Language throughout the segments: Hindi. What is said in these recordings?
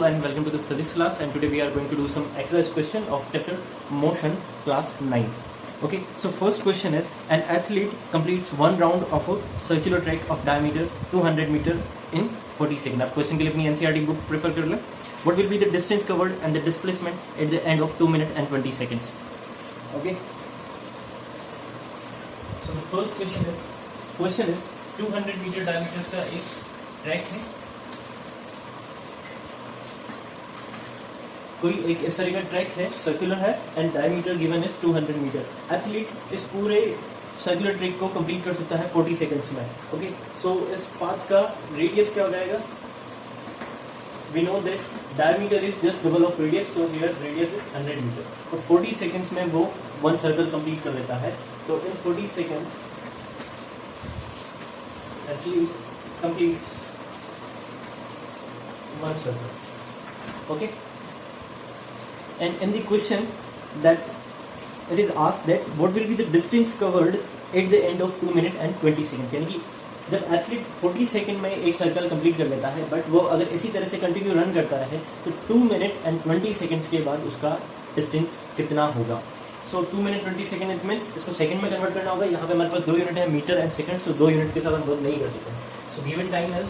and welcome to the physics class, and today we are going to do some exercise question of chapter motion class 9th. Okay, so first question is, an athlete completes one round of a circular track of diameter 200 meter in 40 seconds. आप क्वेश्चन के लिए अपनी NCERT बुक प्रेफर कर लें. What will be the distance covered and the displacement at the end of 2 minutes and 20 seconds? Okay, so the first question is 200 meter diameter का एक ट्रैक है, कोई एक इस तरह का ट्रैक है, सर्कुलर है, and diameter given is 200 metre. Athlete इस पूरे सर्कुलर ट्रैक को कंप्लीट कर सकता है 40 सेकंड्स में. ओके, सो इस पाथ का रेडियस क्या हो जाएगा? We know that diameter is just double of radius, so here radius is 100 metre. तो 40 सेकंड्स में वो वन सर्कल कंप्लीट कर लेता है. तो इन 40 seconds athlete completes one circle. Okay, and in the question that it is asked that what will be the distance covered at the end of 2 minutes and 20 seconds. यानी कि जब एथलीट 40 सेकंड में एक सर्कल कंप्लीट कर लेता है, बट वो अगर इसी तरह से कंटिन्यू रन करता रहे तो 2 मिनट एंड 20 सेकंड्स के बाद उसका डिस्टेंस कितना होगा? सो 2 मिनट 20 सेकंड इट मीन्स इसको सेकंड में कन्वर्ट करना होगा. यहाँ पे हमारे पास 2 यूनिट है, मीटर एंड सेकंड, तो 2 यूनिट के साथ हम वर्क नहीं कर सकते. So given time is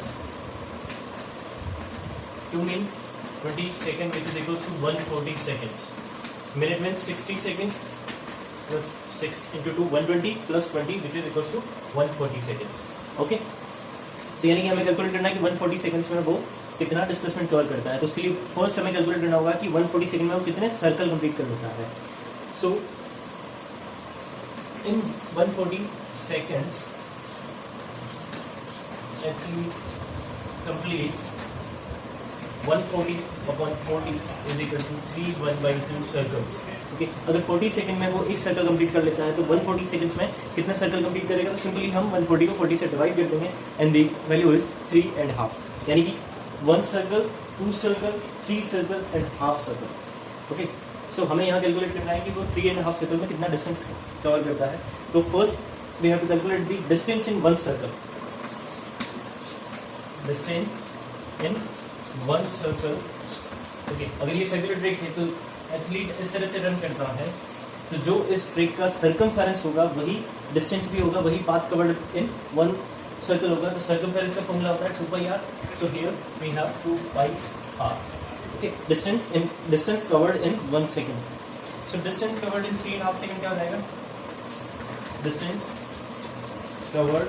2 minute 20 seconds, which is equals to 140 seconds. Minute means 60 seconds plus 6 into 2 120 plus 20, which is equals to 140 seconds. Okay, तो यानी कि हमें कैलकुलेट करना है कि 140 सेकंड्स में वो कितना डिस्प्लेसमेंट कवर करता है. तो उसके लिए फर्स्ट हमें कैलकुलेट करना होगा कि 140 सेकंड में वो कितने सर्कल कंप्लीट कर लेता है. सो इन 140 seconds actually completes 140 upon 40 is equal to 3/1/2 circles. Okay, अगर 40 सेकंड में वो एक सर्कल कंप्लीट कर लेता है तो 140 सेकंड्स में कितना सर्कल कंप्लीट करेगा? तो सिंपली हम 140 को 40 से डिवाइड कर देंगे एंड द वैल्यू इज 3.5. यानी कि 1 circle, 2 circle, 3 circle and half circle. Okay, so हमें यहाँ कैलकुलेट करना है कि वो 3.5 सर्कल में कितना डिस्टेंस कवर करता है. तो first we have to calculate the distance in 1 circle. Distance in 1 circle. Okay, अगर ये सर्कुलर ट्रैक है तो एथलीट इस तरह से रन करता है, तो जो इस ट्रैक का सर्कमफेरेंस होगा वही डिस्टेंस भी होगा, वही पाथ कवर्ड इन 1 सर्कल होगा. तो सर्कमफेरेंस का फॉर्मूला होता है 2πr. So here we have 2πr. ओके, distance covered in 1 second. So distance covered in 3.5 second क्या हो जाएगा? Distance covered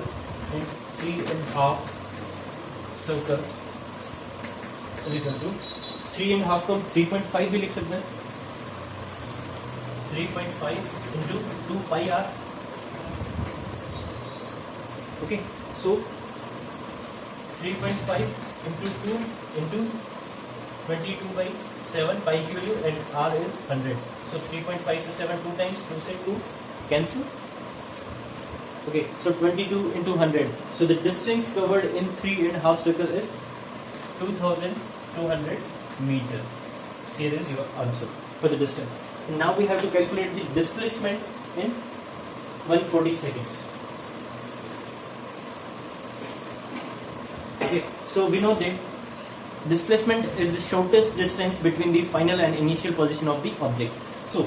in 3.5 circle is equal to 3.5 को हम 3.5 भी लिख सकते हैं. 3.5 into 2πr. ओके, सो 3.5 into 2 into 22/7 pi की value and r is 100. So 3.5 से 7 2 times, 2 से 2 cancel. Okay, so 22 into 100. So the distance covered in 3.5 circle is 2200 meter. Here is your answer for the distance. And now we have to calculate the displacement in 140 seconds. Okay, so we know that displacement is the shortest distance between the final and initial position of the object. So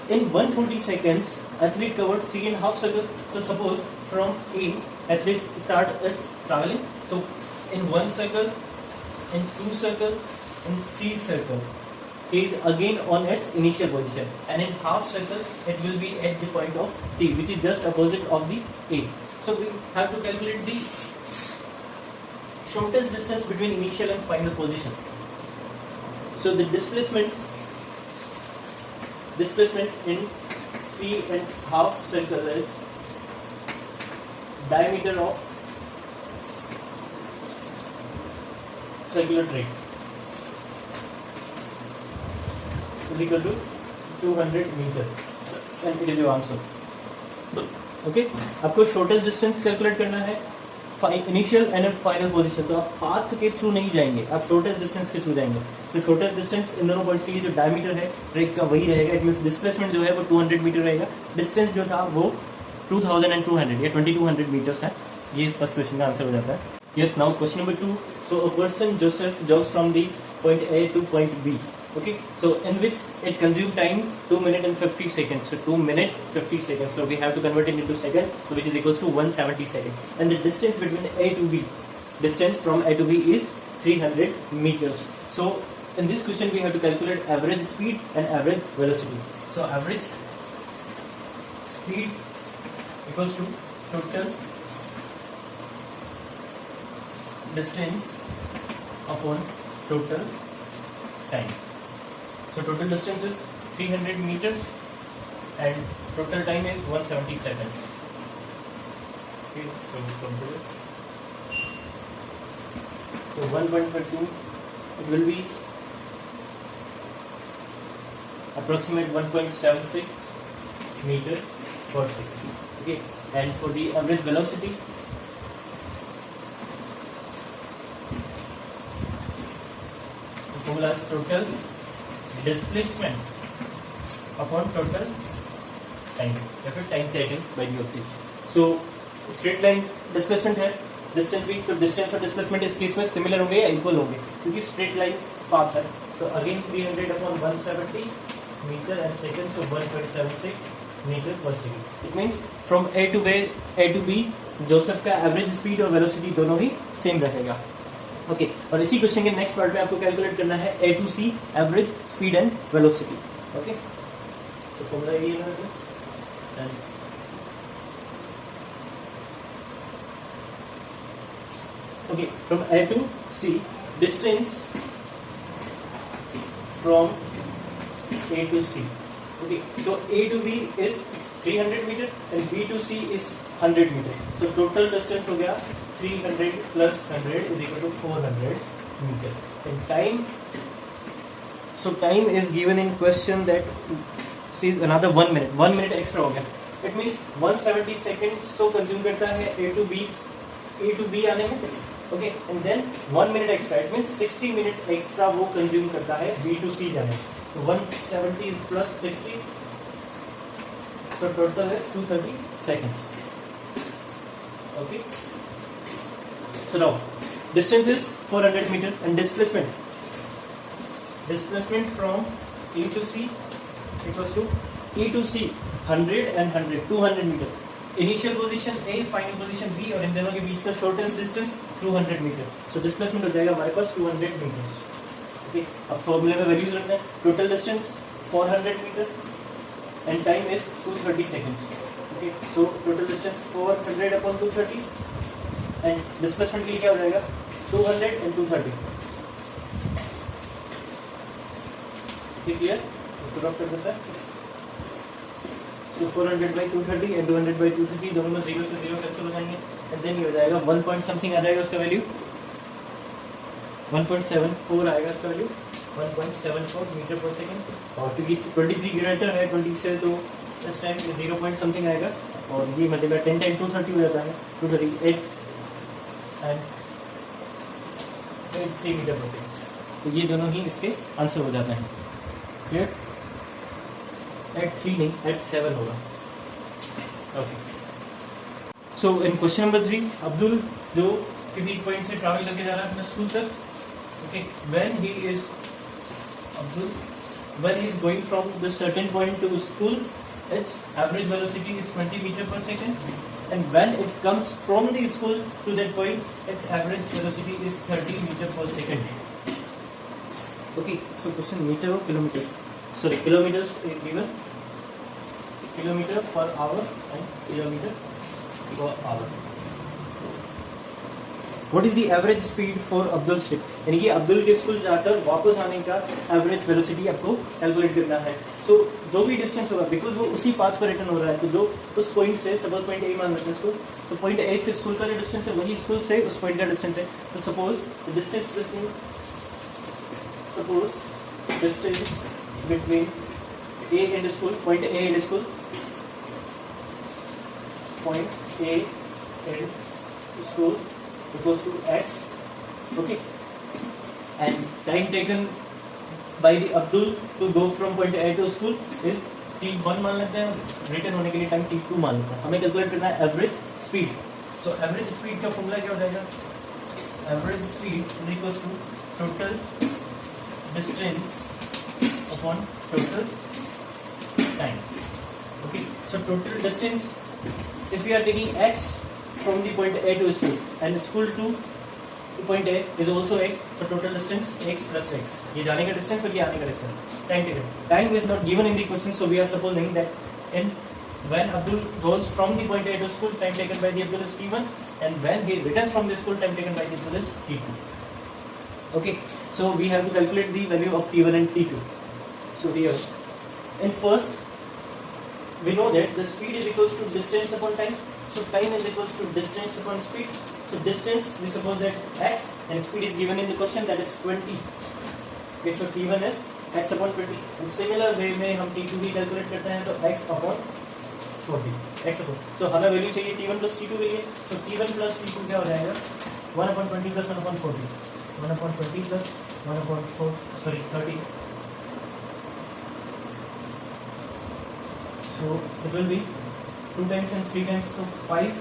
in 140 seconds, athlete covers 3.5 circles. So suppose from A, athlete start its traveling. So in 1 circle, in 2 circle, in 3 circle, is again on its initial position, and in half circle it will be at the point of T, which is just opposite of the A. So we have to calculate the shortest distance between initial and final position. So the displacement in 3.5 circle is diameter of circular track is equal to 200 meter, and it is your answer. Okay, आपको शॉर्टेस्ट डिस्टेंस कैलकुलेट करना है, इनिशियल एंड फाइनल पोजीशन. तो आप पाथ के थ्रू नहीं जाएंगे, आप शॉर्टेस्ट डिस्टेंस के थ्रू जाएंगे. तो शॉर्टेस्ट डिस्टेंस इन दोनों पॉइंट्स के लिए जो डायमीटर है ट्रैक का वही रहेगा. इट मींस डिस्प्लेसमेंट जो है वो 200 मीटर रहेगा. डिस्टेंस जो था वो 2200 या 2200 मीटर्स है. ये इस फर्स्ट क्वेश्चन का आंसर हो जाता है. Yes, now question number 2. So a person Joseph jogs from the point A to point B. Okay, so in which it consume time 2 minutes and 50 seconds. So 2 minutes 50 seconds. So we have to convert it into second, so which is equals to 170 seconds. And the distance between A to B, distance from A to B is 300 meters. So in this question we have to calculate average speed and average velocity. So average speed equals to total distance upon total time. So total distance is 300 meters and total time is 170 seconds. Okay, so from there, so 1.52, it will be approximate 1.76 meter per second. Okay, and for the average velocity, the formula is total displacement upon total time, या फिर time taken by the object. So straight line displacement है, distance भी, तो distance और displacement इस केस में similar होंगे या equal होंगे, क्योंकि straight line path है. तो again 300 upon 170 meter and second, so 1.76 meter per second. It means from A to B, Joseph का एवरेज स्पीड और वेलोसिटी दोनों ही सेम रहेगा. ओके, और इसी क्वेश्चन के नेक्स्ट पार्ट में आपको कैलकुलेट करना है A to C average speed and velocity. Okay, तो फॉर्मूला ये है. Okay, from A to C, distance from A to C. Okay, so A to B is 300 meter and B to C is 100 meter. So total distance हो गया 300 plus 100 is equal to 400 meter. And time, so time is given in question that says another 1 minute. 1 minute extra हो गया. It means 170 seconds so consume करता है A to B आने में. Okay, and then 1 minute extra. It means 60 minute extra वो consume करता है B to C जाने. So 170 plus 60. So total is 230 seconds. Okay. So now distance is 400 meter and displacement from A to C equals to E to C 100 and 100 200 meter. Initial position A, final position B और इन दोनों के बीच का shortest distance 200 meter. So displacement हो जाएगा हमारे पास 200 meters. Okay. अब फॉर्मूले में वैल्यूज रखना है. Total distance 400 meter and time is 230 seconds. Okay. So total distance 400 upon 230 and displacement के लिए क्या हो जाएगा 200 and 230. क्लियर? इसको ड्रॉप कर देता है. So 400 by 230 and 200 by 230 दोनों में 0 से 0 कैंसिल हो जाएंगे and then ये हो जाएगा 1 point something आ जाएगा उसका वैल्यू 1.74 आएगा उसका वैल्यू 1.74 मीटर पर सेकंड. और क्योंकि 23 ग्रेटर है 20 से तो इस टाइम 0 point something आएगा और ये मल्टीप्लाई 10 टाइम 230 हो जाता है 238 and 3 मीटर पर सेकंड. तो ये दोनों ही इसके आंसर हो जाते हैं. क्लियर? At 3 नहीं, at 7 होगा. Okay. So in question number 3, Abdul जो किसी पॉइंट से ट्रैवल करके जा रहा है अपने स्कूल तक. Okay. When he is going from this certain point to school, its average velocity is 20 meter per second, and when it comes from the school to that point, its average velocity is 30 meter per second. Okay. So question meter or kilometer? Sorry, kilometers is given. Kilometer per hour and kilometer per hour. What is the average speed for Abdul's trip? यानी कि अब्दुल के स्कूल जाकर वापस आने का एवरेज वेलोसिटी आपको कैलकुलेट करना है. सो जो भी डिस्टेंस होगा, बिकॉज वो उसी पाथ पर रिटर्न हो रहा है, तो जो उस पॉइंट से, सपोज पॉइंट ए मान लेते हैं इसको, तो पॉइंट ए से स्कूल का जो डिस्टेंस है वही स्कूल से उस पॉइंट का डिस्टेंस है. तो suppose distance between A and school, point A and school, point A and school equals to x. Okay, and time taken by the Abdul to go from point A to school is t1 मान लेते हैं. रिटर्न होने के लिए टाइम t2 मान लेते हैं. हमें कैलकुलेट करना है average speed. So average speed का फॉर्मूला क्या हो जाएगा? Average speed is equals to total distance upon total time. Okay, so total distance, if we are taking x from the point A to school and school to point A is also x, so total distance x plus x. ये जाने का distance और ये आने का distance. Time taken. Time is not given in the question, so we are supposing that in when Abdul goes from the point A to school, time taken by the Abdul is t1, and when he returns from the school, time taken by the Abdul is t2. Okay, so we have to calculate the value of t1 and t2. So here, in first, we know that the speed is equals to distance upon time. So time is equals to distance upon speed. So distance, we suppose that x, and speed is given in the question, that is 20. Okay, so t1 is x upon 20. In similar way में हम t2 भी calculate करते हैं तो x upon 40. x upon. So हमें वैल्यू चाहिए t1 plus t2 के लिए. So t1 plus t2 क्या हो जाएगा? 1 upon 20 plus 1 upon 40. 1 upon 20 plus 1 upon 30. So it will be 2 times and 3 times, so 5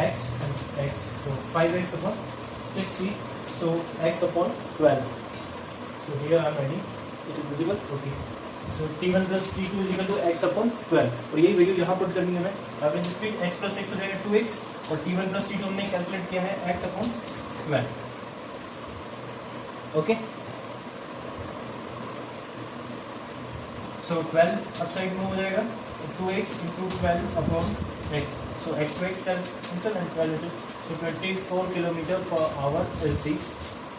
x and x. So 5x upon 60. So x upon 12. So here I am writing. It is visible. Okay. So t1 plus t2 is equal to x upon 12. और यही वैल्यू यहाँ पुट करनी है हमें. Average speed x plus x हो जाएगा 2x और t1 plus t2 हमने कैलकुलेट किया है x upon 12. Okay. So 12 upside में हो जाएगा 2x into 12 upon x. So x to x cancel and 12 into, so 24 kilometer per hour is the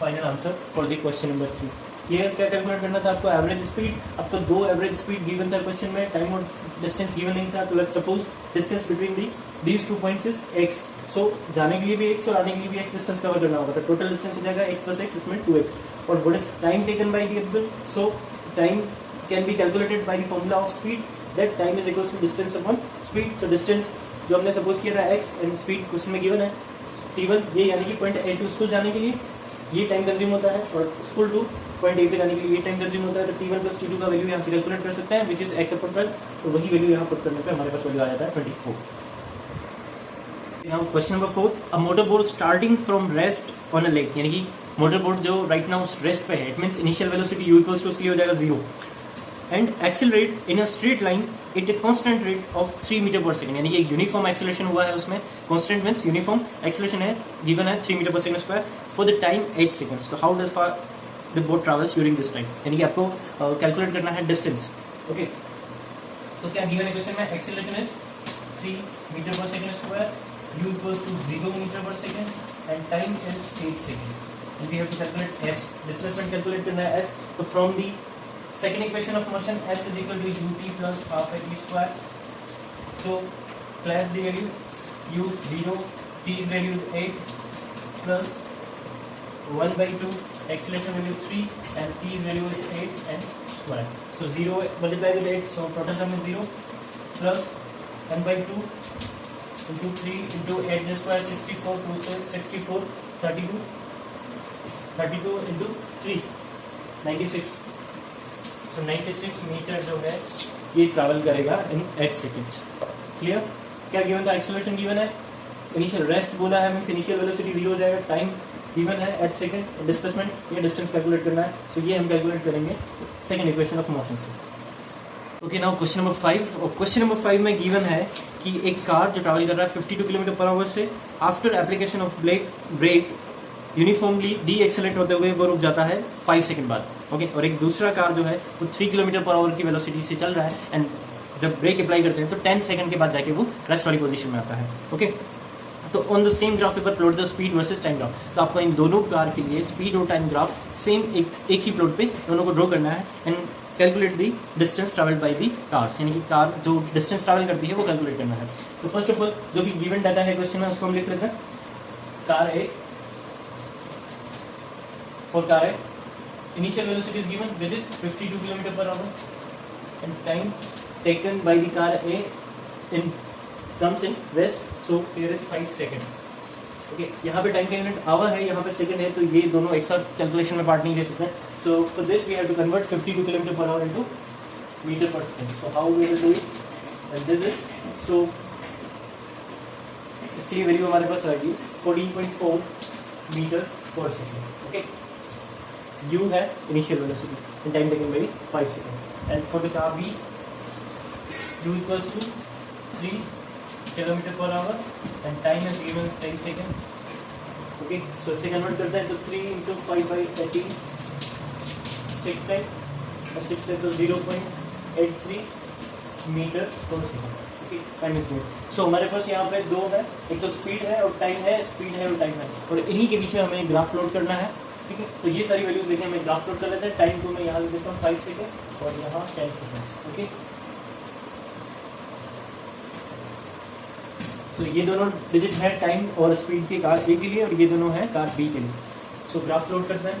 final answer for the question number 3. ये क्या कैलकुलेट करना था आपको? Average speed. आपको दो एवरेज स्पीड गिवन था क्वेश्चन में, टाइम और डिस्टेंस गिवन नहीं था. तो let's suppose distance between these 2 points is x. सो जाने के लिए भी x और आने के लिए भी x डिस्टेंस कवर करना होगा. तो टोटल डिस्टेंस हो जाएगा x plus x, इसमें 2x. और what is time taken by the Abdul? So time can be calculated by the formula of speed, that time is equals to distance upon speed. So distance जो हमने सपोज किया था x एंड स्पीड क्वेश्चन में गिवन है t1, ये यानी कि पॉइंट A टू स्कूल जाने के लिए ये टाइम कंज्यूम होता है और स्कूल टू पॉइंट A पे जाने के लिए ये टाइम कंज्यूम होता है. तो t1 प्लस t2 का वैल्यू यहाँ से कैलकुलेट कर सकते हैं, विच इज x अपॉन 12. तो वही वैल्यू यहाँ पुट करने पे हमारे पास वैल्यू आ जाता है 24. Now question number 4, a motorboat starting from rest on a lake, यानी कि मोटरबोट जो राइट नाउ रेस्ट पे है, it means initial velocity u equals to उसके लिए हो जाएगा 0 and accelerate in a straight line at a constant rate of 3 metre पर सेकंड, यानी कि एक यूनिफॉर्म एक्सेलरेशन हुआ है उसमें. कांस्टेंट मींस यूनिफॉर्म एक्सेलरेशन है, गिवन है 3 मीटर पर second square for the time 8 seconds. तो how does for the boat travels during this time, यानी कि आपको कैलकुलेट करना है डिस्टेंस. ओके, तो क्या गिवन है क्वेश्चन में? एक्सेलरेशन इज 3 मीटर पर second square, u equals to 0 meter per second and time is 8 seconds. And we have to calculate s. Displacement calculate करना है s. So from the second equation of motion, s is equal to ut plus half a t square. So place the value u 0, t's value is 8 plus 1 by 2, acceleration value 3 and t's value is 8 and square. So 0 multiplied with 8, so total term is 0 plus 1 by 2 into 3 into 8 square 64, 2 64, 32 into 3 96. So 96 metre जो है ये ट्रैवल करेगा इन 8 सेकेंड्स. क्लियर? क्या गिवन था? एक्सेलरेशन गिवन है, इनिशियल रेस्ट बोला है, मींस इनिशियल वेलोसिटी 0 हो जाएगा, टाइम गिवन है 8 सेकेंड, डिस्प्लेसमेंट ये डिस्टेंस कैलकुलेट करना है. तो ये हम कैलकुलेट करेंगे सेकेंड इक्वेशन ऑफ मोशन से. Okay, now question number 5. और क्वेश्चन नंबर 5 में गिवन है कि एक कार जो ट्रैवल कर रहा है 52 किलोमीटर पर आवर से, after application of brake uniformly de accelerate होते हुए वो रुक जाता है 5 सेकंड बाद. ओके, और एक दूसरा कार जो है वो 3 किलोमीटर पर आवर की वेलोसिटी से चल रहा है एंड जब ब्रेक अप्लाई करते हैं तो 10 सेकंड के बाद जाके वो रेस्ट वाली पोजीशन में आता है. ओके, तो on the same graph paper plot the speed versus time graph. तो आपको इन दोनों कार के लिए स्पीड और टाइम ग्राफ सेम एक ही प्लॉट पे दोनों को ड्रॉ करना है and calculate the distance travelled by the cars, यानी कि कार जो डिस्टेंस ट्रैवल करती है वो कैलकुलेट करना है. तो फर्स्ट ऑफ ऑल जो भी गिवन डाटा है क्वेश्चन में उसको हम लिख लेते हैं. Car A, for car A initial velocity is given which is 52 kilometre per our and time taken by the car A in terms in rest, so here is 5 second. Okay, यहाँ पे टाइम का यूनिट आवर है, यहाँ पे सेकंड है, तो ये दोनों एक साथ कैलकुलेशन में पार्ट नहीं ले सकते. So for this we have to convert 52 km per hour into meter per second. So how we will do it? And this is, so इसके लिए वैल्यू हमारे पास आएगी 14.4 मीटर पर सेकेंड. ओके, u है initial velocity and time taken by 5 seconds. And for the car B, u equals to 3 kilometre per our and time is given as 10 seconds. Okay, so इसे कन्वर्ट करते हैं तो 3 into 5 by 18 6 टाइम और 6 है तो 0.83 मीटर पर second. Okay, time is given. So हमारे पास यहाँ पे दो है, एक तो स्पीड है और टाइम है, स्पीड है और टाइम है, और इन्हीं के पीछे हमें ग्राफ लोड करना है. ठीक है, तो ये सारी वैल्यूज लेके हमें ग्राफ लोड कर लेते हैं. टाइम को मैं यहाँ लिख देता हूँ 5 सेकेंड और यहाँ 10 सेकेंड. ओके, सो ये दोनों डिजिट है टाइम और स्पीड के कार ए के लिए और ये दोनों है कार बी के लिए. सो ग्राफ लोड करते हैं.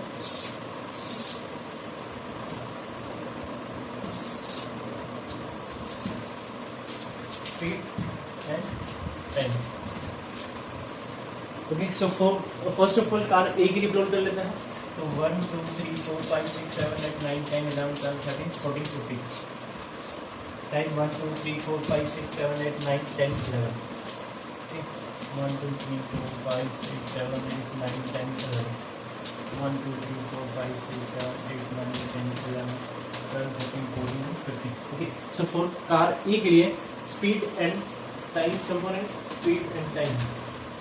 Speed and time. Okay, so first of all car A के लिए प्लॉट कर लेते हैं. तो 1 2 3 4 5 6 7 8 9 10 11 12 13 14 15. Time 1 2 3 4 5 6 7 8 9 10 11. 1 2 3 4 5 6 7 8 9 10 11. 1 2 3 4 5 6 7 8 9 10 11 12 13 14 15. Okay, so for car A के लिए speed and time component, speed and time.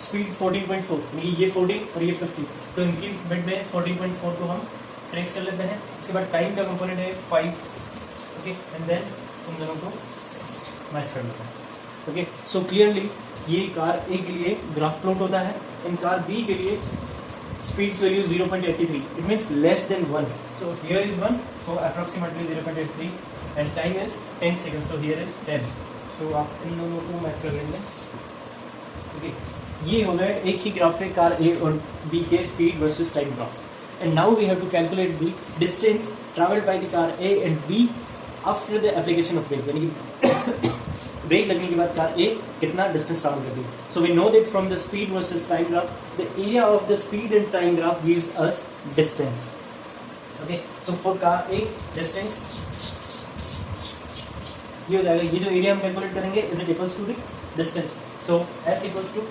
Speed 14.4, ये 14 और ये 50, तो इनकी मिड में 14.4 को हम ट्रेस कर लेते हैं. इसके बाद टाइम का कंपोनेंट है 5. ओके, एंड देन उन दोनों को मैच कर लेते हैं. ओके, सो क्लियरली ये कार ए के लिए ग्राफ प्लॉट होता है. इन कार बी के लिए speed value 0.83, it means less than 1. So here is 1, so approximately 0.83 and time is 10 second, so here is 10. सो आप इन दोनों को मैच कर लेंगे. ओके, ये हो गए एक ही ग्राफ है कार ए और बी के speed versus time graph. And now we have to calculate the distance travelled by the car A and B after the application of brake, यानी कि ब्रेक लगने के बाद कार ए कितना डिस्टेंस ट्रैवल करती है. So we know that from the speed versus time graph the area of the speed and time graph gives us distance. Okay, so for car A distance ये हो जाएगा. ये जो एरिया हम कैलकुलेट करेंगे is it equals to the distance. So S equals to,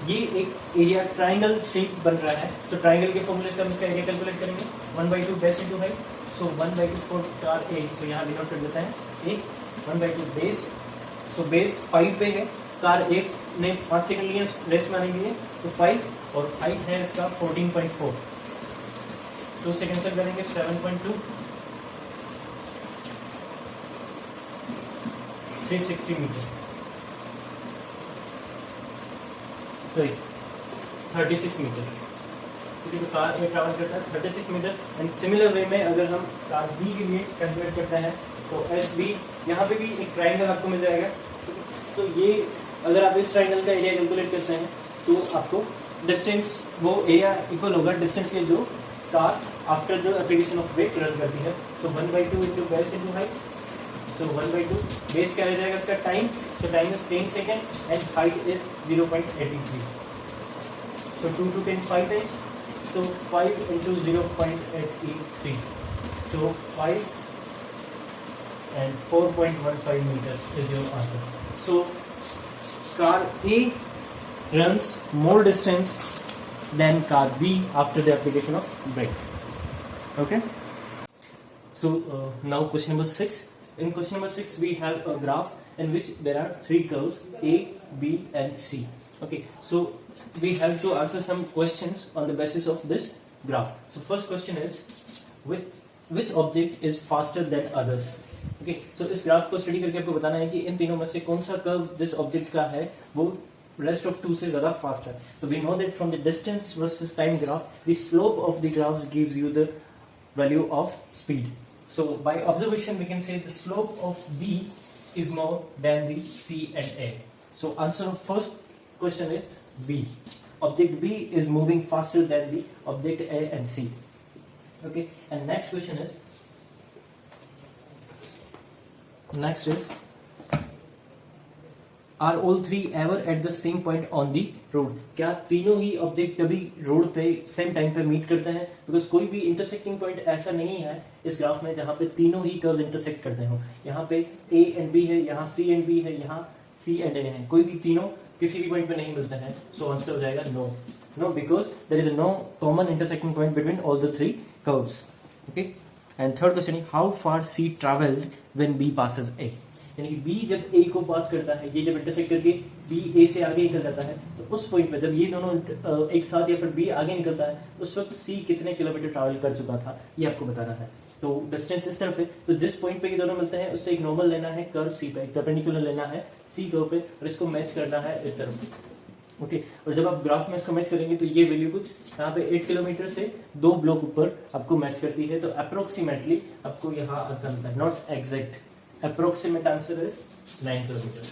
ये एक एरिया ट्राइंगल शेप बन रहा है, तो ट्राइंगल के फॉर्मूले से हम इसका एरिया कैलकुलेट करेंगे. 1/2 base into height, so 1/2 for car A, तो यहाँ डिनोट कर देते हैं ए. 1/2 बेस, सो बेस 5 पे है, कार ए ने 5 सेकंड लिए रेस्ट मारने के लिए, तो 5 और हाइट है इसका 14.4. 2 सेकंड से करेंगे 7.2, 360 मीटर, सॉरी 36 मीटर. क्योंकि तो कार ए ट्रैवल करता है 36 मीटर. एंड सिमिलर वे में अगर हम कार बी के लिए कैलकुलेट करते हैं तो एस बी, यहाँ पे भी एक ट्राइंगल आपको मिल जाएगा. तो ये अगर आप इस ट्राइंगल का एरिया कैलकुलेट करते हैं तो आपको डिस्टेंस, वो एरिया इक्वल होगा डिस्टेंस के जो car after the application of brake run करती है. So 1/2 into base into height, so 1/2 base क्या रह जाएगा इसका time, so time is 10 second and height is 0.83. So 2 to 10 5 times, so 5 into 0.83, so 5 and 4.15 meters is your answer. So car A runs more distance than car B after the application of brake. Okay, so now question number 6. In question number 6 we have a graph in which there are 3 curves A, B and C. Okay, so we have to answer some questions on the basis of this graph. So first question is, which object is faster than others? Okay, so इस ग्राफ को स्टडी करके आपको बताना है कि इन तीनों में से कौन सा कर्व जिस ऑब्जेक्ट का है वो rest of 2 से ज्यादा फास्ट है. So we know that from the distance versus time graph, the slope of the graphs gives you the value of speed. So by observation we can say the slope of B is more than the C and A. So answer of first question is B. Object B is moving faster than the object A and C. Okay, and next question is, are all 3 ever at the same point on the road? क्या तीनों ही ऑब्जेक्ट कभी रोड पे सेम टाइम पे मीट करते हैं? बिकॉज कोई भी इंटरसेक्टिंग पॉइंट ऐसा नहीं है इस ग्राफ में जहां पे तीनों ही कर्व इंटरसेक्ट करते हो. यहाँ पे A एंड B है, यहाँ C एंड B है, यहाँ C एंड A है. कोई भी तीनों किसी भी पॉइंट पे नहीं मिलते हैं. सो आंसर हो जाएगा no. Because there is no common intersecting point between all the 3 curves. Okay, and third question है how far C travelled when B passes A. यानी कि बी जब ए को पास करता है, ये जब इंटरसेक्ट करके बी ए से आगे निकल जाता है, तो उस पॉइंट पे जब ये दोनों एक साथ या फिर बी आगे निकलता है, उस वक्त सी कितने किलोमीटर ट्रैवल कर चुका था, ये आपको बताना है. तो डिस्टेंस इस तरफ है, तो जिस पॉइंट पे ये दोनों मिलते हैं उससे एक नॉर्मल लेना है कर्व सी पे, एक परपेंडिकुलर लेना है सी कर्व पे, और इसको मैच करना है इस तरफ. ओके, और जब आप ग्राफ में इसको मैच करेंगे तो ये वैल्यू कुछ यहाँ पे 8 किलोमीटर से 2 ब्लॉक ऊपर आपको मैच करती है. तो अप्रोक्सीमेटली आपको यहाँ आंसर मिलता है, not exact. Approximate answer is 9 kilometers.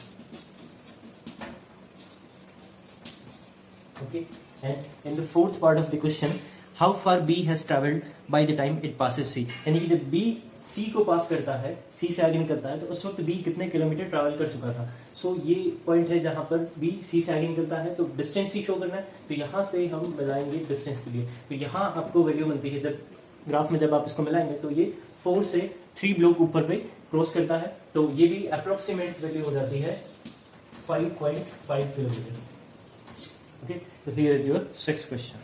Okay, and in the fourth part of the question, how far B has travelled by the time it passes C. यानी कि जब B C को पास करता है, C से आगे निकलता है, तो उस वक्त B कितने किलोमीटर ट्रैवल कर चुका था. सो ये पॉइंट है जहां पर B C से आगे निकलता है, तो डिस्टेंस ही शो करना है. तो यहां से हम मिलाएंगे डिस्टेंस के लिए. तो यहाँ आपको वैल्यू मिलती है, जब ग्राफ में जब आप इसको मिलाएंगे तो ये 4 से 3 ब्लॉक ऊपर पे क्रॉस करता है, तो ये भी अप्रोक्सीमेट वैल्यू हो जाती है 5.5 किलोमीटर. ओके, तो here is your 6th question.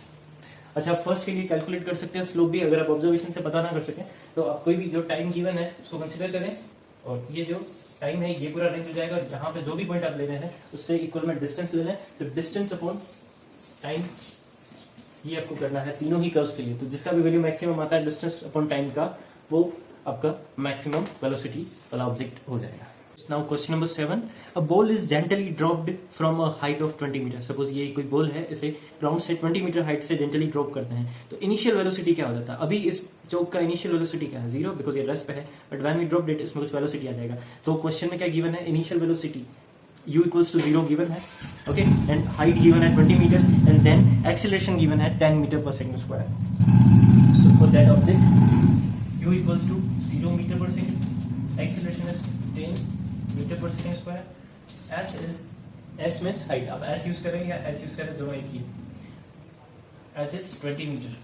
अच्छा, फर्स्ट के लिए कैलकुलेट कर सकते हैं स्लोप भी. अगर आप ऑब्जर्वेशन से पता ना कर सकें तो आप कोई भी जो टाइम गिवन है उसको कंसिडर करें, और ये जो टाइम है ये पूरा रेंज हो जाएगा, और यहाँ पे जो भी पॉइंट आप ले रहे हैं उससे इक्वल में डिस्टेंस ले लें. तो डिस्टेंस अपॉन टाइम ये आपको करना है तीनों ही कर्व्स के लिए. तो जिसका भी वैल्यू मैक्सिमम आता है डिस्टेंस अपॉन टाइम का, वो आपका मैक्सिमम वेलोसिटी वाला ऑब्जेक्ट हो जाएगा. Now question number 7. A ball is gently dropped from a height of 20 metre. Suppose ये कोई बॉल है, इसे ग्राउंड से 20 मीटर हाइट से जेंटली ड्रॉप करते हैं, तो इनिशियल वेलोसिटी क्या हो जाता है. अभी इस चौक का इनिशियल वेलोसिटी क्या है, 0, बिकॉज ये रेस्ट पे है, but when we drop it इसमें कुछ वेलोसिटी आ जाएगा. तो क्वेश्चन में क्या गिवन है, initial velocity u equals to 0 given है. ओके, एंड हाइट गिवन है 20 metre, and then acceleration given है 10 मीटर पर second square. So for that object u equals to 0 meter per second, acceleration is 10 meter per second square, s means height. अब s यूज करें या h यूज करें, दोनों एक ही. h is 20 meter.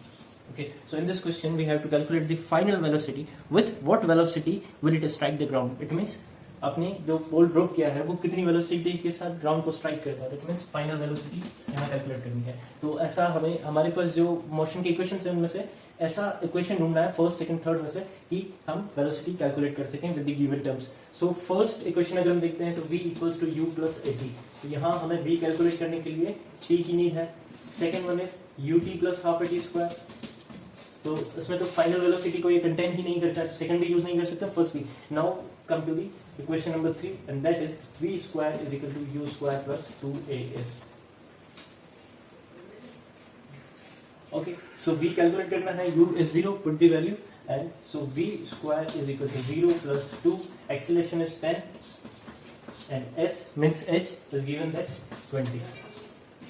Okay, so in this question we have to calculate the final velocity. With what velocity will it strike the ground? It means आपने जो बॉल ड्रॉप किया है वो कितनी वेलोसिटी के साथ ग्राउंड को स्ट्राइक करता है. इट मींस फाइनल वेलोसिटी यहाँ कैलकुलेट करनी है. तो ऐसा हमें, हमारे पास जो मोशन के इक्वेशन है उनमें से ऐसा इक्वेशन ढूंढना है फर्स्ट, सेकंड, थर्ड में से, कि हम वेलोसिटी कैलकुलेट कर सकें with the given terms. So first equation अगर हम देखते हैं तो v equals to u plus at. तो यहाँ हमें v कैलकुलेट करने के लिए t की नीड है. Second one is ut plus half at square. तो इसमें तो फाइनल वेलोसिटी को ये कंटेन ही नहीं करता, सेकंड भी यूज नहीं कर सकते, फर्स्ट भी. Now come to the equation number 3, and that is v square is equal to u square plus 2as. Okay, so v calculate करना है, u is 0, put the value, and so v square is equal to 0 plus 2, acceleration is 10, and s means h is given that 20.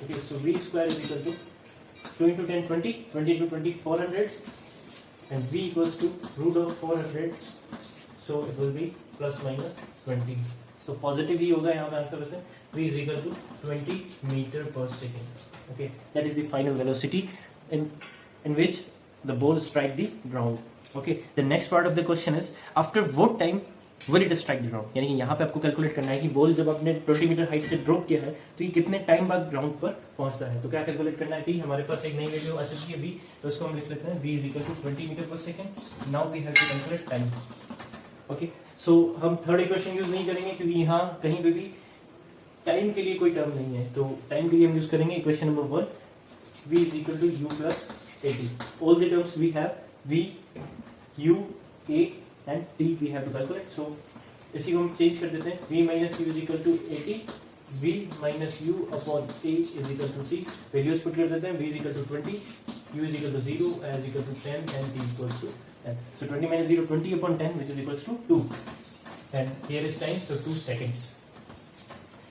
Okay, so v square is equal to 2 into 10 20, 20 into 20 400, and v equals to root of 400, so it will be plus minus 20. So positive ही होगा यहाँ पे आंसर वैसे. v is equal to 20 meter per second. Okay, that is the final velocity in which the ball strike the ground. Okay, the next part of the question is after what time will it strike the ground. यानी कि यहाँ पे आपको कैलकुलेट करना है कि बॉल जब आपने 20 मीटर हाइट से ड्रॉप किया है तो ये कितने टाइम बाद ग्राउंड पर पहुंचता है. तो क्या कैलकुलेट करना है, हमारे पास एक नई वैल्यू आ चुकी है v, तो इसको हम लिख लेते हैं v is equal to 20 metre पर second. Now we have to calculate time. Okay, so हम थर्ड इक्वेशन यूज नहीं करेंगे क्योंकि यहाँ कहीं पे भी टाइम के लिए कोई टर्म नहीं है. तो टाइम के लिए हम यूज करेंगे equation number 1, v is equal to u plus at. All the terms we have v, u, a and t we have to calculate. So इसी को हम चेंज कर देते हैं. v minus u is equal to 80, v minus u upon a is equal to t. Values put कर देते हैं. v is equal to 20, u is equal to 0, a is equal to 10 and t equals to 10. So 20 minus 0, 20 upon 10, which is equals to 2. And here is time, so 2 seconds.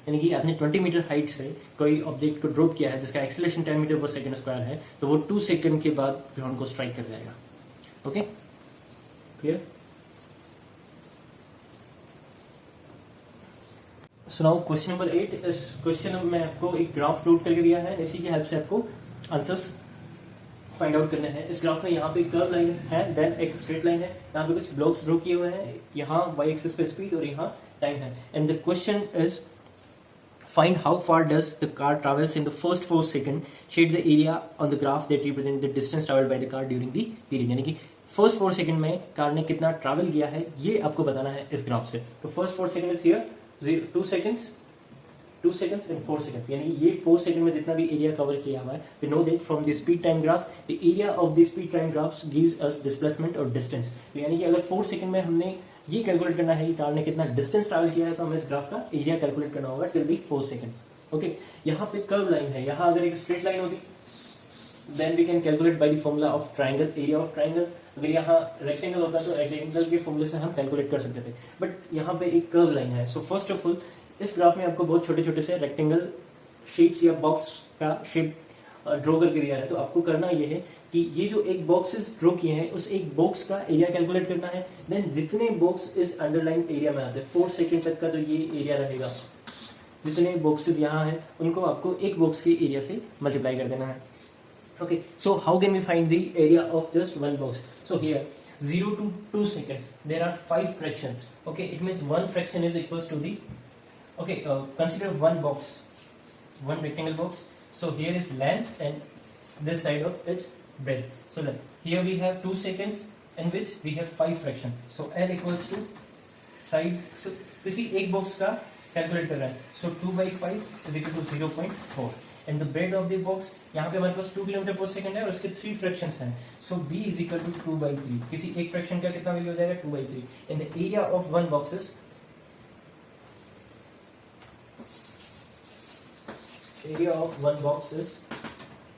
यानी कि आपने 20 मीटर हाइट से कोई ऑब्जेक्ट को ड्रॉप किया है जिसका एक्सीलरेशन 10 मीटर पर सेकंड स्क्वायर है, तो वो 2 सेकंड के बाद ग्राउंड को स्ट्राइक कर जाएगा. Okay, clear. So now question number 8. इस क्वेश्चन में आपको एक ग्राफ प्लॉट करके दिया है, इसी की हेल्प से आपको आंसर्स फाइंड आउट करने हैं. इस ग्राफ में यहाँ पे कर्व लाइन है, देन एक स्ट्रेट लाइन है, यहाँ पे कुछ ब्लॉक्स ड्रॉ किए हुए हैं, यहाँ y एक्सिस पे स्पीड और यहाँ टाइम है. And the question is find how far does the car travels in the first 4 seconds, shade the area on the graph that represent the distance traveled by the car during the period. यानी कि फर्स्ट 4 सेकंड में कार ने कितना ट्रैवल किया है ये आपको बताना है इस ग्राफ से. तो first 4 second is here 2 seconds and 4 seconds, यानी ये 4 सेकंड में जितना भी एरिया कवर किया हुआ है, we know that from the speed time graph the area of the speed time graphs gives us displacement और distance. यानी कि अगर 4 सेकंड में हमने ये कैलकुलेट करना है कि कार ने कितना डिस्टेंस ट्रैवल किया है तो हमें इस ग्राफ का एरिया कैलकुलेट करना होगा टिल दी 4 सेकंड. ओके, यहाँ पे कर्व लाइन है, यहाँ अगर एक स्ट्रेट लाइन होती then we can calculate by the formula of triangle, area of triangle. अगर यहाँ रेक्टेंगल होता तो रेक्टेंगल के फॉर्मूले से हम कैलकुलेट कर सकते थे, बट यहाँ पे एक कर्व लाइन है. सो फर्स्ट ऑफ ऑल इस ग्राफ में आपको बहुत छोटे छोटे से रेक्टेंगल शेप्स या बॉक्स का शेप ड्रॉ करके दिया है. तो आपको करना ये है कि ये जो एक बॉक्सेस ड्रॉ किए हैं उस एक बॉक्स का एरिया कैलकुलेट करना है. देन जितने बॉक्स इस अंडरलाइन एरिया में आते हैं 4 सेकंड तक का जो ये एरिया रहेगा, जितने बॉक्सेस यहाँ हैं उनको आपको एक बॉक्स के एरिया से मल्टीप्लाई कर देना है. Okay, so how can we find the area of just one box? So here 0 to 2 seconds there are 5 fractions. Okay, it means one fraction is equals to the consider one box, one rectangle box. So here is length and this side of its breadth. So look, here we have 2 seconds in which we have 5 fraction. So L equals to side. So किसी एक बॉक्स का कैलकुलेट कर रहा है. So 2/5 is equal to 0.4. And the breadth of the box यहाँ पे हमारे पास 2 किलोमीटर पर सेकंड है और इसके 3 फ्रैक्शंस हैं. So B is equal to 2/3. किसी एक फ्रैक्शन का कितना वैल्यू हो जाएगा? 2/3. And the area of one box is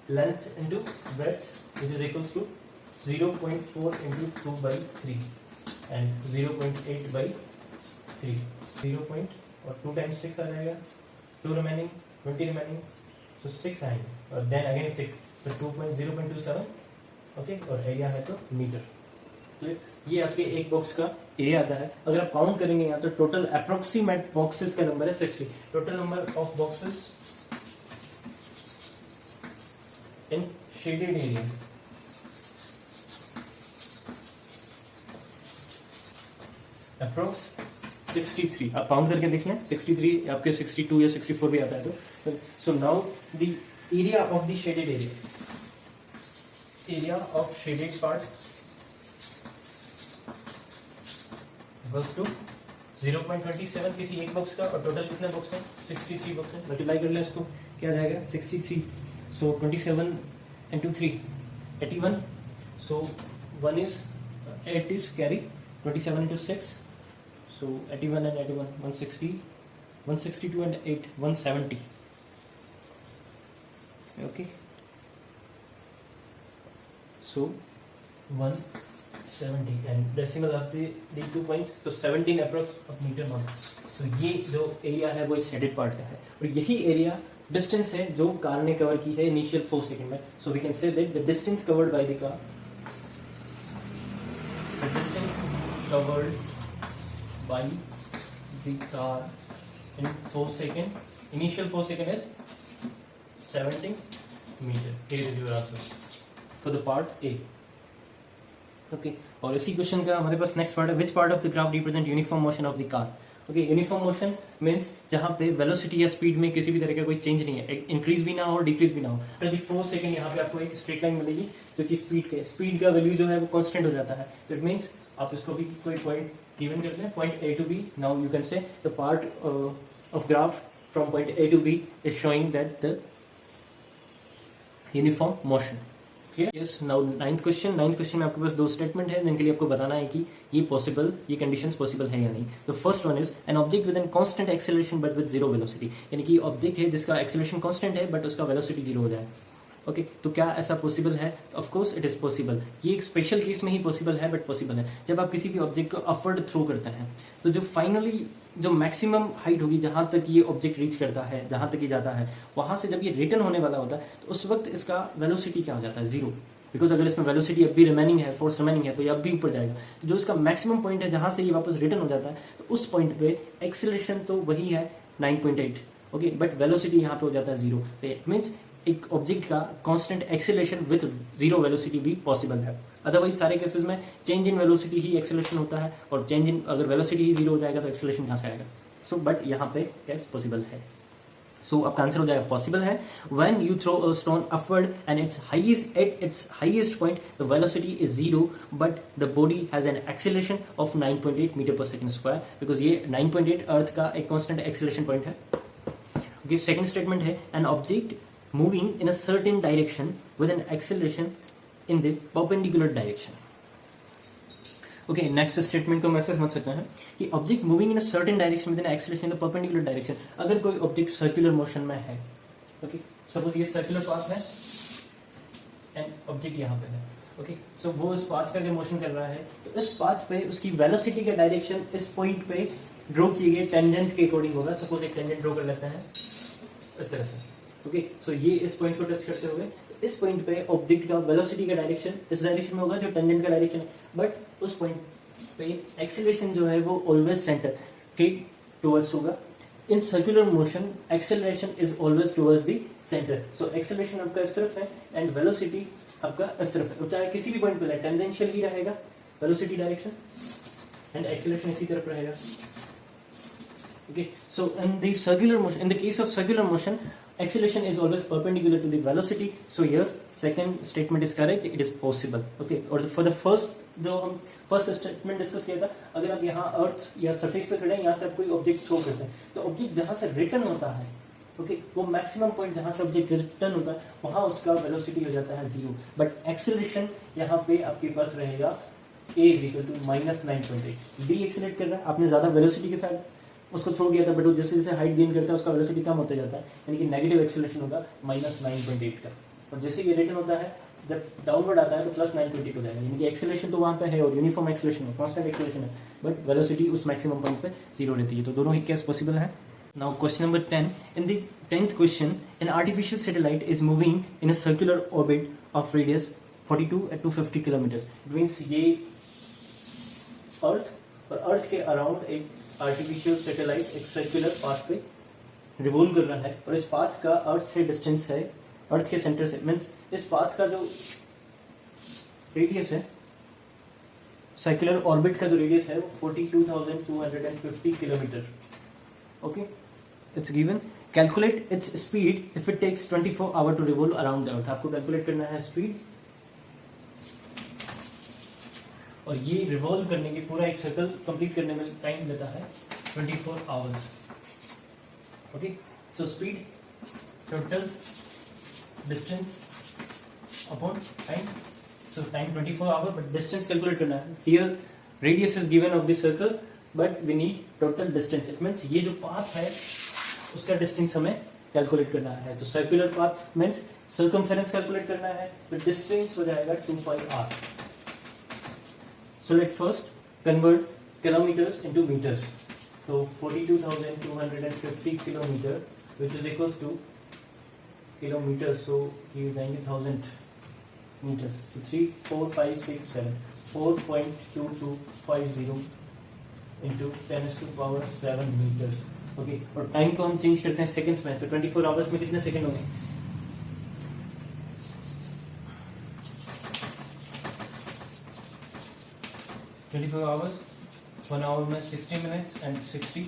length into breadth, which is equals to 0.4 into 2/3 and 0.8/3. 0. और 2 times 6 आ जाएगा. 2 remaining, 20 remaining. So 6 आएंगे और then again 6. So 0.27. ओके, और एरिया है तो मीटर. ये आपके एक बॉक्स का एरिया आता है. अगर आप काउंट करेंगे यहाँ तो टोटल अप्रोक्सीमेट बॉक्सेस का नंबर है 60. Total number of boxes in shaded area approx 63. आप काउंट करके देख लें. 63 आपके 62 या 64 भी आता है तो. So now the area of the shaded area of shaded part equals to 0.27 किसी एक बॉक्स का. और टोटल कितने बॉक्स हैं? 63 बॉक्स हैं. मल्टीप्लाई कर लें इसको, क्या जाएगा? 63. So 27 into 3, 81. So 1 is 8 is carry. 27 into 6. So 81 and 81, 160, 162 and 8, 170. Okay. So 170 and decimal of the 2 points. So 17 approx of meter month. So ये जो एरिया है वो इस शेडेड पार्ट का है और यही एरिया डिस्टेंस है जो कार ने कवर की है इनिशियल 4 सेकंड में. So we can say that the distance covered by the car, the distance covered by the car in 4 second, initial 4 second is 17 metre. Here is your answer for the part A. Okay, और इसी क्वेश्चन का हमारे पास नेक्स्ट पार्ट है. Which part of the graph represent uniform motion of the car? Okay, uniform motion means जहां पे वेलोसिटी या स्पीड में किसी भी तरह का कोई चेंज नहीं है, इंक्रीज भी ना हो डिक्रीज भी ना हो. प्रति 4 सेकंड यहाँ पे आपको एक स्ट्रेट लाइन मिलेगी जो कि स्पीड का वैल्यू जो है वो कांस्टेंट हो जाता है. तो इट मीन्स आप इसको भी कोई पॉइंट गिवन करते हैं, point A to B. Now you can say the part of graph from point A to B is showing that the uniform motion. Yes, now ninth question में आपके पास 2 स्टेटमेंट है जिनके लिए आपको बताना है कि ये कंडीशंस पॉसिबल है या नहीं. The first one is an object with an constant acceleration but with 0 velocity. यानी कि ऑब्जेक्ट है जिसका एक्सेलरेशन कांस्टेंट है बट उसका वेलोसिटी 0 हो जाए. ओके, तो क्या ऐसा पॉसिबल है? Of course it is possible. ये एक स्पेशल केस में ही पॉसिबल है, बट पॉसिबल है. जब आप किसी भी ऑब्जेक्ट को अपवर्ड थ्रो करते हैं तो जो फाइनली जो मैक्सिमम हाइट होगी जहां तक ये ऑब्जेक्ट रीच करता है, जहां तक ये जाता है, वहां से जब ये रिटर्न होने वाला होता है तो उस वक्त इसका वेलोसिटी क्या हो जाता है? 0. बिकॉज अगर इसमें वेलोसिटी अब भी रिमेनिंग है, फोर्स रिमेनिंग है, तो ये अब भी ऊपर जाएगा. तो जो इसका मैक्सिमम पॉइंट है जहां से ये वापस रिटर्न हो जाता है तो उस पॉइंट पे एक्सेलरेशन तो वही है 9.8. ओके, बट वेलोसिटी यहाँ पे हो जाता है 0. तो इट मीन्स एक ऑब्जेक्ट का कांस्टेंट एक्सेलरेशन विद 0 वेलोसिटी भी पॉसिबल है. अदरवाइज सारे केसेस में change in velocity he acceleration होता है और चेंज इन अगर वेलोसिटी ही 0 हो जाएगा तो एक्सेलरेशन कहाँ से आएगा? सो बट यहाँ पे कैसे पॉसिबल है. सो आपका आंसर हो जाएगा पॉसिबल है। When you throw a stone upward and its highest point the velocity is 0 but the body has an acceleration of 9.8 metre पर सेकंड स्क्वायर, बिकॉज ये 9.8 अर्थ का एक कांस्टेंट एक्सेलरेशन पॉइंट है। ओके, सेकंड स्टेटमेंट है an object moving in a certain direction with an acceleration in the perpendicular direction. Okay, next statement को मैं समझ सकता है कि object moving in a certain direction with an acceleration in the perpendicular direction. अगर कोई ऑब्जेक्ट सर्कुलर मोशन में है, ओके, सपोज ये सर्कुलर पाथ है एंड ऑब्जेक्ट यहाँ पे है, ओके, सो वो इस पाथ का अगर मोशन कर रहा है तो इस पाथ पे उसकी वेलोसिटी का डायरेक्शन इस पॉइंट पे ड्रॉ किए गए टेंजेंट के अकॉर्डिंग होगा। सपोज एक टेंजेंट ड्रॉ कर लेते हैं इस तरह से, ओके, सो ये इस पॉइंट को टच करते हुए इस पॉइंट पे ऑब्जेक्ट का वेलोसिटी का डायरेक्शन इस डायरेक्शन में होगा जो टेंजेंट का डायरेक्शन है, बट उस पॉइंट पे एक्सेलरेशन जो है वो ऑलवेज सेंटर के टुवर्ड्स होगा। In circular motion acceleration is always towards the centre, so acceleration आपका इस तरफ है एंड वेलोसिटी आपका इस तरफ है, चाहे किसी भी पॉइंट पे टेंजेंशियल ही रहेगा वेलोसिटी डायरेक्शन एंड एक्सेलरेशन इसी तरफ रहेगा। Okay, so in the circular motion, in the case of circular motion, acceleration is always perpendicular to the velocity. So yes, second statement is correct. It is possible. Okay, और for the first जो हम फर्स्ट स्टेटमेंट डिस्कस किया था, अगर आप यहाँ अर्थ या सरफेस पे खड़े हैं, यहाँ से आप कोई ऑब्जेक्ट थ्रो करते हैं तो ऑब्जेक्ट जहाँ से रिटर्न होता है, ओके, वो मैक्सिमम पॉइंट जहाँ से ऑब्जेक्ट रिटर्न होता है वहाँ उसका वेलोसिटी हो जाता है 0, बट एक्सेलरेशन यहाँ पे आपके पास रहेगा a equal to -9.8। Decelerate कर रहा है, आपने ज्यादा वेलोसिटी के साथ उसको थ्रो किया था, बट वो जैसे जैसे हाइट गेन करता है उसका वेलोसिटी कम होता जाता है, यानी कि नेगेटिव एक्सेलरेशन होगा -9.8 का, और जैसे ये रिटर्न होता है जब डाउनवर्ड आता है तो +9.8 हो जाएगा, यानी कि एक्सेलरेशन तो वहां पे है और यूनिफॉर्म एक्सेलरेशन है, कांस्टेंट एक्सेलरेशन है, बट वेलोसिटी उस मैक्सिमम पॉइंट पे 0 रहती है। तो दोनों ही केस पॉसिबल है। Now question number 10, in the 10th question, an artificial satellite is moving in a circular orbit of radius 42 at 250 kilometre. It means ये अर्थ और अर्थ के अराउंड एक आर्टिफिशियल सैटेलाइट एक सर्कुलर पाथ पे रिवॉल्व कर रहा है, और इस पाथ का अर्थ से डिस्टेंस है, अर्थ के सेंटर से, मींस इस पाथ का जो रेडियस है, सर्कुलर ऑर्बिट का जो रेडियस है वो 42,250 किलोमीटर। Okay, it's given. Calculate its speed if it takes 24 hour to revolve around the earth. आपको कैलकुलेट करना है स्पीड, और ये रिवॉल्व करने के पूरा एक सर्कल कंप्लीट करने में टाइम लेता है 24 hours. Okay, so speed total distance upon time, so time 24 hour, but distance calculate करना है। Here radius is given of the circle but we need total distance. It means ये जो पाथ है उसका डिस्टेंस हमें कैलकुलेट करना है। तो circular path means circumference calculate करना है, तो डिस्टेंस हो जाएगा 2πr। So let's first convert kilometers into meters. So 42,250 kilometer, which is equals to kilometers. So you जाएंगे 1000 meters. So 3, 4, 5, 6, 7, 4.2250 into 10⁻⁷ meters. Okay, और टाइम को हम चेंज करते हैं सेकंड्स में, तो 24 आवर्स में कितने सेकंड होंगे? 24 hours, 1 hour में 60 minutes and 60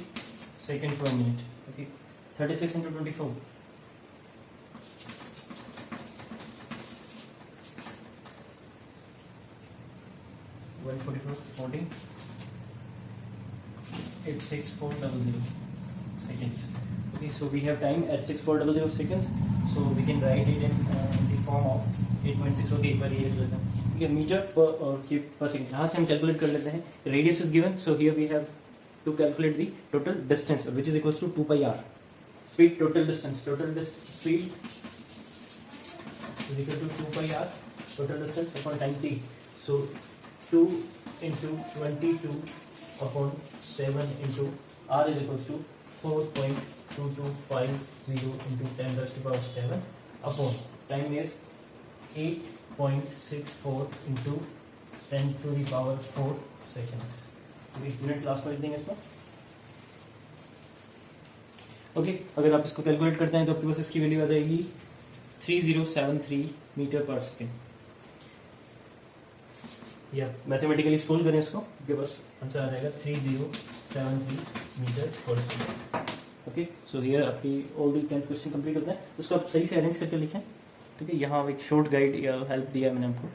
second per minute. Okay, 36 into 24. 144, 40, 86400 seconds. Okay, so we have time at 6400 seconds. So we can write it in the form of 8.6. Okay, पर ये लेते हैं, ठीक है, मीटर पर सेकंड। यहाँ से हम कैलकुलेट कर लेते हैं। Radius is given, so here we have to calculate the total distance which is equals to 2πr। Speed total distance speed is equal to 2πr total distance upon time t. So 2 into 22 upon 7 into r is equals to 4.2250 into 10⁻⁷ upon time is 8.64 into 10⁴ seconds. Minute last में लिख देंगे इसमें। ओके, अगर आप इसको कैलकुलेट करते हैं तो आपके पास इसकी वैल्यू आ जाएगी 3073 मीटर पर सेकेंड। या मैथमेटिकली सोल्व करें इसको, आपके पास आंसर आ जाएगा 3073 मीटर पर सेकेंड। ओके, सो हियर आपकी ऑल द 10 क्वेश्चन कंप्लीट होता है, उसको आप सही से अरेंज करके लिखें। ठीक है, यहाँ एक शॉर्ट गाइड या हेल्प दिया है मैंने आपको।